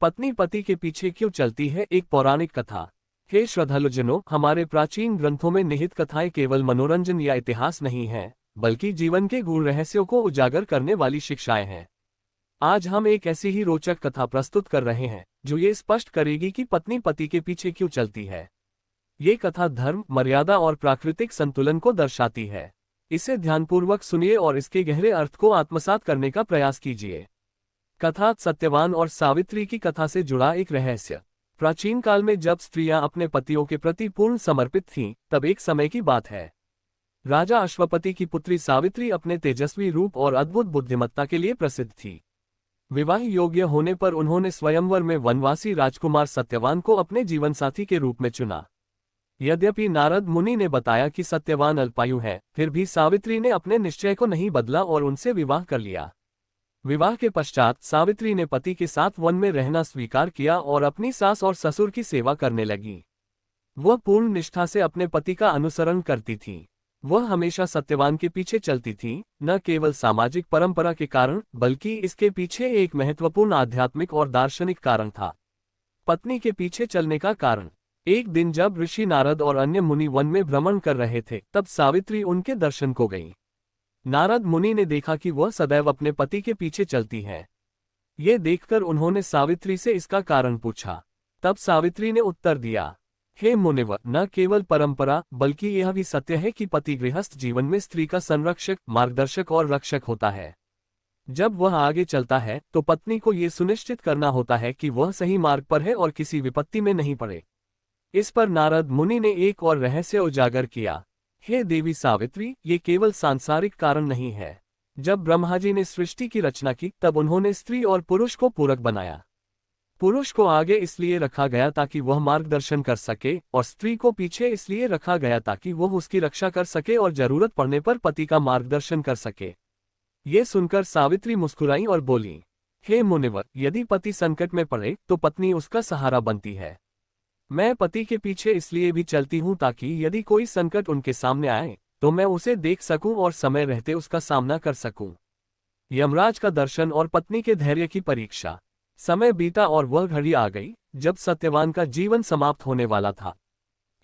पत्नी पति के पीछे क्यों चलती है, एक पौराणिक कथा। हे श्रद्धालुजनों, हमारे प्राचीन ग्रंथों में निहित कथाएं केवल मनोरंजन या इतिहास नहीं है, बल्कि जीवन के गूढ़ रहस्यों को उजागर करने वाली शिक्षाएं हैं। आज हम एक ऐसी ही रोचक कथा प्रस्तुत कर रहे हैं जो ये स्पष्ट करेगी कि पत्नी पति के पीछे क्यों चलती है। ये कथा धर्म, मर्यादा और प्राकृतिक संतुलन को दर्शाती है। इसे ध्यानपूर्वक सुनिए और इसके गहरे अर्थ को आत्मसात करने का प्रयास कीजिए। कथा सत्यवान और सावित्री की कथा से जुड़ा एक रहस्य। प्राचीन काल में जब स्त्रियां अपने पतियों के प्रति पूर्ण समर्पित थीं, तब एक समय की बात है। राजा अश्वपति की पुत्री सावित्री अपने तेजस्वी रूप और अद्भुत बुद्धिमत्ता के लिए प्रसिद्ध थी। विवाह योग्य होने पर उन्होंने स्वयंवर में वनवासी राजकुमार सत्यवान को अपने जीवनसाथी के रूप में चुना। यद्यपि नारद मुनि ने बताया कि सत्यवान अल्पायु है, फिर भी सावित्री ने अपने निश्चय को नहीं बदला और उनसे विवाह कर लिया। विवाह के पश्चात सावित्री ने पति के साथ वन में रहना स्वीकार किया और अपनी सास और ससुर की सेवा करने लगी। वह पूर्ण निष्ठा से अपने पति का अनुसरण करती थी। वह हमेशा सत्यवान के पीछे चलती थी, न केवल सामाजिक परंपरा के कारण, बल्कि इसके पीछे एक महत्वपूर्ण आध्यात्मिक और दार्शनिक कारण था। पत्नी के पीछे चलने का कारण। एक दिन जब ऋषि नारद और अन्य मुनि वन में भ्रमण कर रहे थे, तब सावित्री उनके दर्शन को गई। नारद मुनि ने देखा कि वह सदैव अपने पति के पीछे चलती है। ये देखकर उन्होंने सावित्री से इसका कारण पूछा। तब सावित्री ने उत्तर दिया, हे मुनिवर, न केवल परंपरा बल्कि यह भी सत्य है कि पति गृहस्थ जीवन में स्त्री का संरक्षक, मार्गदर्शक और रक्षक होता है। जब वह आगे चलता है तो पत्नी को ये सुनिश्चित करना होता है कि वह सही मार्ग पर है और किसी विपत्ति में नहीं पड़े। इस पर नारद मुनि ने एक और रहस्य उजागर किया। हे देवी सावित्री, ये केवल सांसारिक कारण नहीं है। जब ब्रह्मा जी ने सृष्टि की रचना की, तब उन्होंने स्त्री और पुरुष को पूरक बनाया। पुरुष को आगे इसलिए रखा गया ताकि वह मार्गदर्शन कर सके, और स्त्री को पीछे इसलिए रखा गया ताकि वह उसकी रक्षा कर सके और जरूरत पड़ने पर पति का मार्गदर्शन कर सके। ये सुनकर सावित्री मुस्कुराई और बोली, हे मुनिवर, यदि पति संकट में पड़े तो पत्नी उसका सहारा बनती है। मैं पति के पीछे इसलिए भी चलती हूँ ताकि यदि कोई संकट उनके सामने आए तो मैं उसे देख सकूं और समय रहते उसका सामना कर सकूं। यमराज का दर्शन और पत्नी के धैर्य की परीक्षा। समय बीता और वह घड़ी आ गई जब सत्यवान का जीवन समाप्त होने वाला था।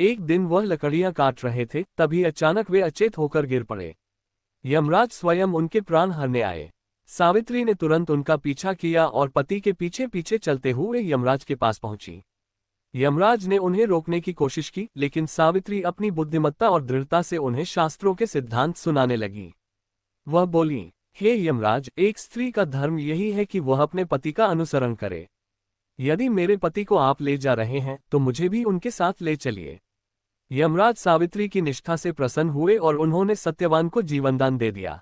एक दिन वह लकड़ियां काट रहे थे, तभी अचानक वे अचेत होकर गिर पड़े। यमराज स्वयं उनके प्राण हरने आए। सावित्री ने तुरंत उनका पीछा किया और पति के पीछे पीछे चलते हुए यमराज के पास पहुंची। यमराज ने उन्हें रोकने की कोशिश की, लेकिन सावित्री अपनी बुद्धिमत्ता और दृढ़ता से उन्हें शास्त्रों के सिद्धांत सुनाने लगी। वह बोली, हे यमराज, एक स्त्री का धर्म यही है कि वह अपने पति का अनुसरण करे। यदि मेरे पति को आप ले जा रहे हैं तो मुझे भी उनके साथ ले चलिए। यमराज सावित्री की निष्ठा से प्रसन्न हुए और उन्होंने सत्यवान को जीवनदान दे दिया।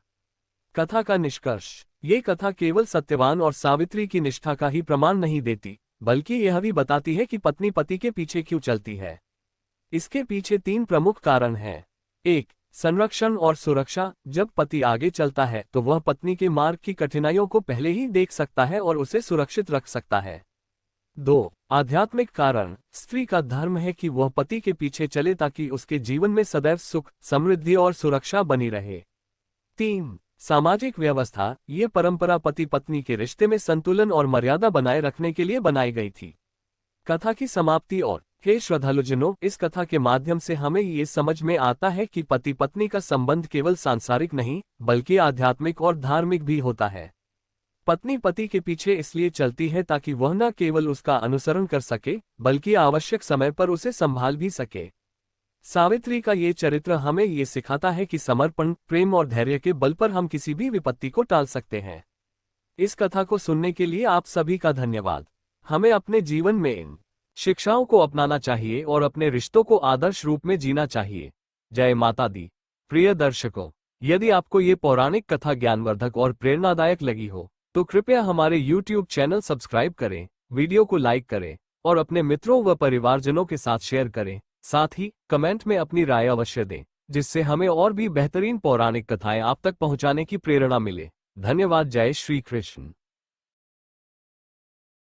कथा का निष्कर्ष। ये कथा केवल सत्यवान और सावित्री की निष्ठा का ही प्रमाण नहीं देती, बल्कि यह भी बताती है कि पत्नी पति के पीछे क्यों चलती है। इसके पीछे 3 प्रमुख कारण हैं। 1. संरक्षण और सुरक्षा। जब पति आगे चलता है तो वह पत्नी के मार्ग की कठिनाइयों को पहले ही देख सकता है और उसे सुरक्षित रख सकता है। 2. आध्यात्मिक कारण। स्त्री का धर्म है कि वह पति के पीछे चले ताकि उसके जीवन में सदैव सुख, समृद्धि और सुरक्षा बनी रहे। 3. सामाजिक व्यवस्था। ये परंपरा पति पत्नी के रिश्ते में संतुलन और मर्यादा बनाए रखने के लिए बनाई गई थी। कथा की समाप्ति। और हे श्रद्धालुजनों, इस कथा के माध्यम से हमें ये समझ में आता है कि पति पत्नी का संबंध केवल सांसारिक नहीं, बल्कि आध्यात्मिक और धार्मिक भी होता है। पत्नी पति के पीछे इसलिए चलती है ताकि वह न केवल उसका अनुसरण कर सके, बल्कि आवश्यक समय पर उसे संभाल भी सके। सावित्री का ये चरित्र हमें ये सिखाता है कि समर्पण, प्रेम और धैर्य के बल पर हम किसी भी विपत्ति को टाल सकते हैं। इस कथा को सुनने के लिए आप सभी का धन्यवाद। हमें अपने जीवन में इन शिक्षाओं को अपनाना चाहिए और अपने रिश्तों को आदर्श रूप में जीना चाहिए। जय माता दी। प्रिय दर्शकों, यदि आपको ये पौराणिक कथा ज्ञानवर्धक और प्रेरणादायक लगी हो तो कृपया हमारे YouTube चैनल सब्सक्राइब करें, वीडियो को लाइक करें और अपने मित्रों व परिवारजनों के साथ शेयर करें। साथ ही कमेंट में अपनी राय अवश्य दें, जिससे हमें और भी बेहतरीन पौराणिक कथाएं आप तक पहुंचाने की प्रेरणा मिले। धन्यवाद। जय श्री कृष्ण।